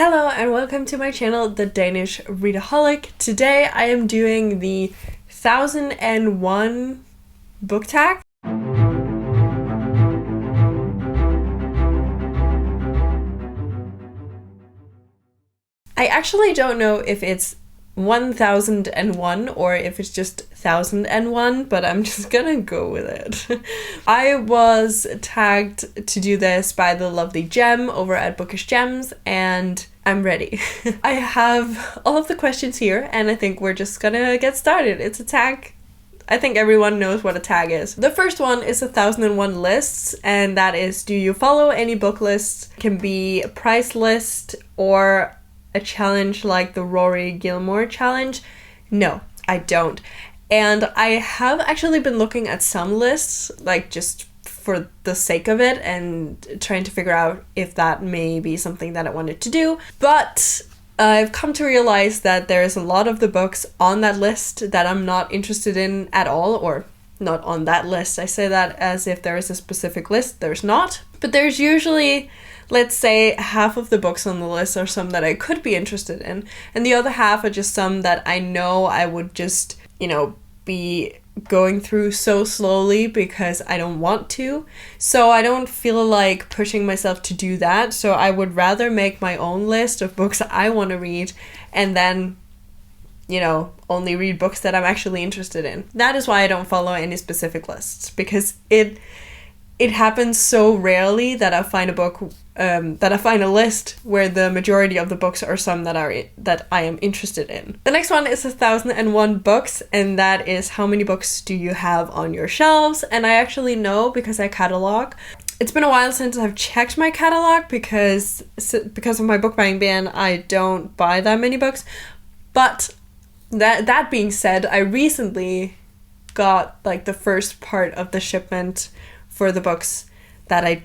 Hello and welcome to my channel, The Danish Readaholic. Today I am doing the 1001 book tag. I actually don't know if it's 1001 or if it's just 1001, but I'm just gonna go with it. I was tagged to do this by the lovely Gem over at Bookish Gems, and I'm ready. I have all of the questions here, and I think we're just gonna get started. It's a tag. I think everyone knows what a tag is. The first one is 1001 lists, and that is, do you follow any book lists? It can be a price list or a challenge like the Rory Gilmore challenge. No, I don't. And I have actually been looking at some lists, like just for the sake of it, and trying to figure out if that may be something that I wanted to do. But I've come to realize that there's a lot of the books on that list that I'm not interested in at all, or not on that list. I say that as if there is a specific list. There's not. But there's usually, let's say, half of the books on the list are some that I could be interested in, and the other half are just some that I know I would just, be going through so slowly because I don't want to. So I don't feel like pushing myself to do that. So I would rather make my own list of books I want to read and then, only read books that I'm actually interested in. That is why I don't follow any specific lists, because it happens so rarely that I find a list where the majority of the books are some that I am interested in. The next one is 1001 books, and that is, how many books do you have on your shelves? And I actually know because I catalog. It's been a while since I've checked my catalog because of my book buying ban. I don't buy that many books. But that being said, I recently got like the first part of the shipment for the books that I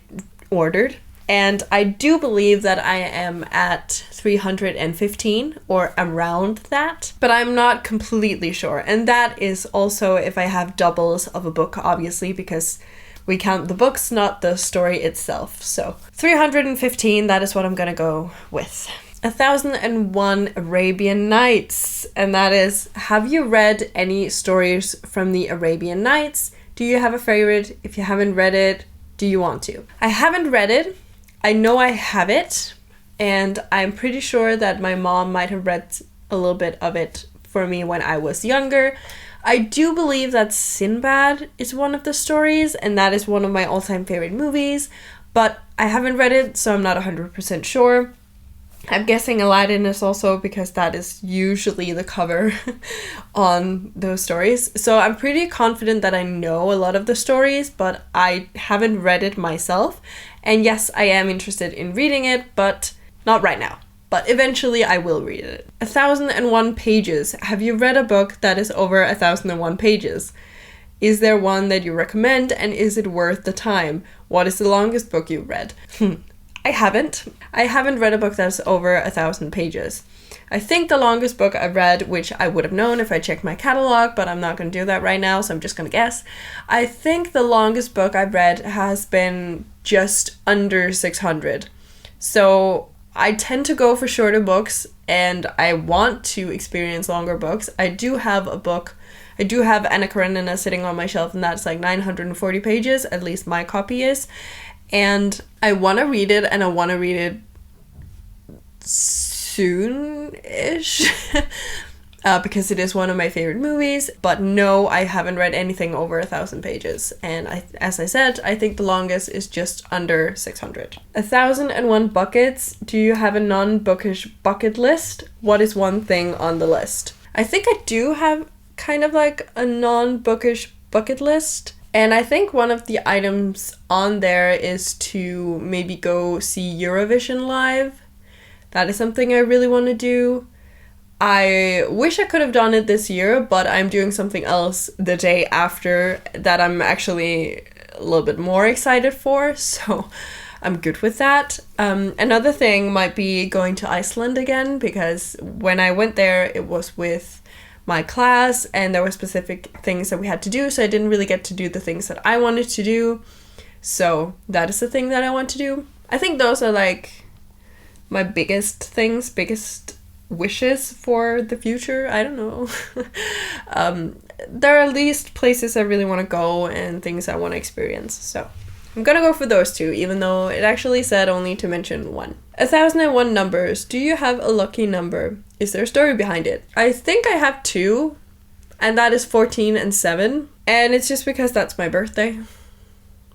ordered, and I do believe that I am at 315 or around that, but I'm not completely sure. And that is also if I have doubles of a book, obviously, because we count the books, not the story itself. So 315, that is what I'm gonna go with. 1001 Arabian Nights, and that is, have you read any stories from the Arabian Nights? Do you have a favorite? If you haven't read it, do you want to? I haven't read it. I know I have it, and I'm pretty sure that my mom might have read a little bit of it for me when I was younger. I do believe that Sinbad is one of the stories, and that is one of my all-time favorite movies, but I haven't read it, so I'm not 100% sure. I'm guessing Aladdin is also, because that is usually the cover on those stories. So I'm pretty confident that I know a lot of the stories, but I haven't read it myself. And yes, I am interested in reading it, but not right now. But eventually I will read it. 1001 pages. Have you read a book that is over 1001 pages? Is there one that you recommend, and is it worth the time? What is the longest book you've read? I haven't read a book that's over 1,000 pages. I think the longest book I've read, which I would have known if I checked my catalog, but I'm not going to do that right now, so I'm just going to guess. I think the longest book I've read has been just under 600. So I tend to go for shorter books, and I want to experience longer books. I do have Anna Karenina sitting on my shelf, and that's like 940 pages, at least my copy is. And I want to read it, and I want to read it soon-ish because it is one of my favorite movies. But no, I haven't read anything over 1,000 pages. And as I said, I think the longest is just under 600. 1001 buckets. Do you have a non-bookish bucket list? What is one thing on the list? I think I do have kind of like a non-bookish bucket list. And I think one of the items on there is to maybe go see Eurovision live. That is something I really want to do. I wish I could have done it this year, but I'm doing something else the day after that I'm actually a little bit more excited for, so I'm good with that. Another thing might be going to Iceland again, because when I went there, it was with my class, and there were specific things that we had to do, so I didn't really get to do the things that I wanted to do. So that is the thing that I want to do. I think those are like my biggest things, biggest wishes for the future. I don't know. There are at least places I really want to go and things I want to experience. So I'm gonna go for those two, even though it actually said only to mention one. 1001 numbers. Do you have a lucky number? Is there a story behind it? I think I have two, and that is 14 and 7. And it's just because that's my birthday.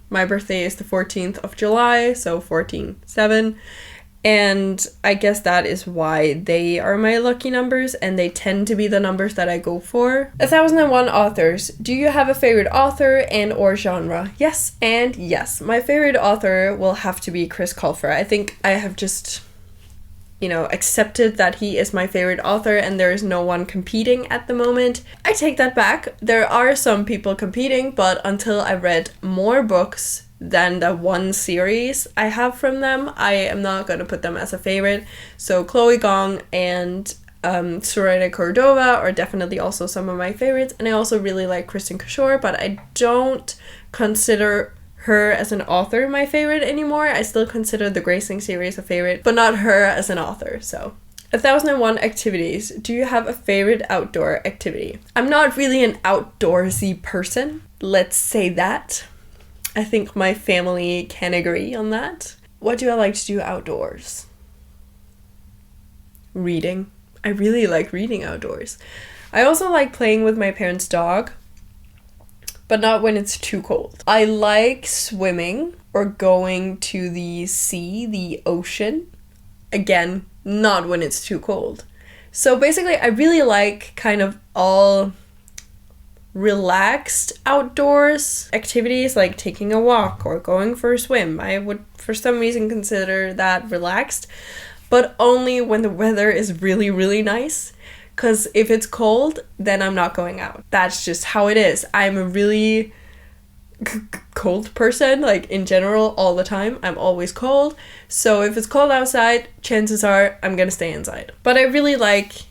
My birthday is the 14th of July, so 14-7. And I guess that is why they are my lucky numbers, and they tend to be the numbers that I go for. 1001 authors. Do you have a favorite author and or genre? Yes and yes. My favorite author will have to be Chris Colfer. I think I have just, accepted that he is my favorite author and there is no one competing at the moment. I take that back. There are some people competing, but until I read more books than the one series I have from them, I am not going to put them as a favorite. So Chloe Gong and Zoraida Cordova are definitely also some of my favorites, and I also really like Kristen Cashore, but I don't consider her as an author my favorite anymore. I still consider the Graceling series a favorite, but not her as an author. So 1001 activities. Do you have a favorite outdoor activity? I'm not really an outdoorsy person, let's say that. I think my family can agree on that. What do I like to do outdoors? Reading. I really like reading outdoors. I also like playing with my parents' dog, but not when it's too cold. I like swimming or going to the sea, the ocean. Again, not when it's too cold. So basically, I really like kind of all relaxed outdoors activities, like taking a walk or going for a swim. I would for some reason consider that relaxed, but only when the weather is really, really nice. Because if it's cold, then I'm not going out. That's just how it is. I'm a really cold person, like in general, all the time. I'm always cold. So if it's cold outside, chances are I'm gonna stay inside. But I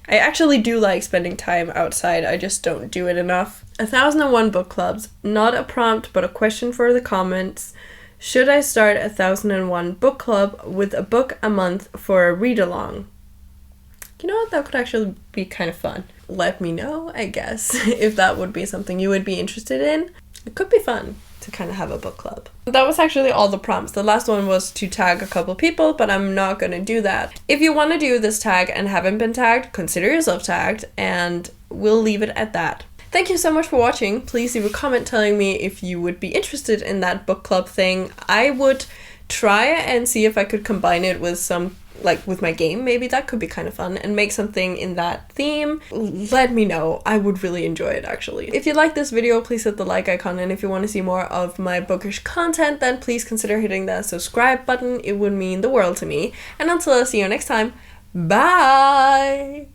actually do like spending time outside. I just don't do it enough. 1001 book clubs. Not a prompt, but a question for the comments. Should I start 1001 book club with a book a month for a read-along? You know what, that could actually be kind of fun. Let me know, I guess, if that would be something you would be interested in. It could be fun to kind of have a book club. That was actually all the prompts. The last one was to tag a couple people, but I'm not going to do that. If you want to do this tag and haven't been tagged, consider yourself tagged, and we'll leave it at that. Thank you so much for watching. Please leave a comment telling me if you would be interested in that book club thing. I would try and see if I could combine it with with my game. Maybe that could be kind of fun, and make something in that theme. Let me know. I would really enjoy it, actually. If you like this video, please hit the like icon, and if you want to see more of my bookish content, then please consider hitting that subscribe button. It would mean the world to me. And until I see you next time, bye!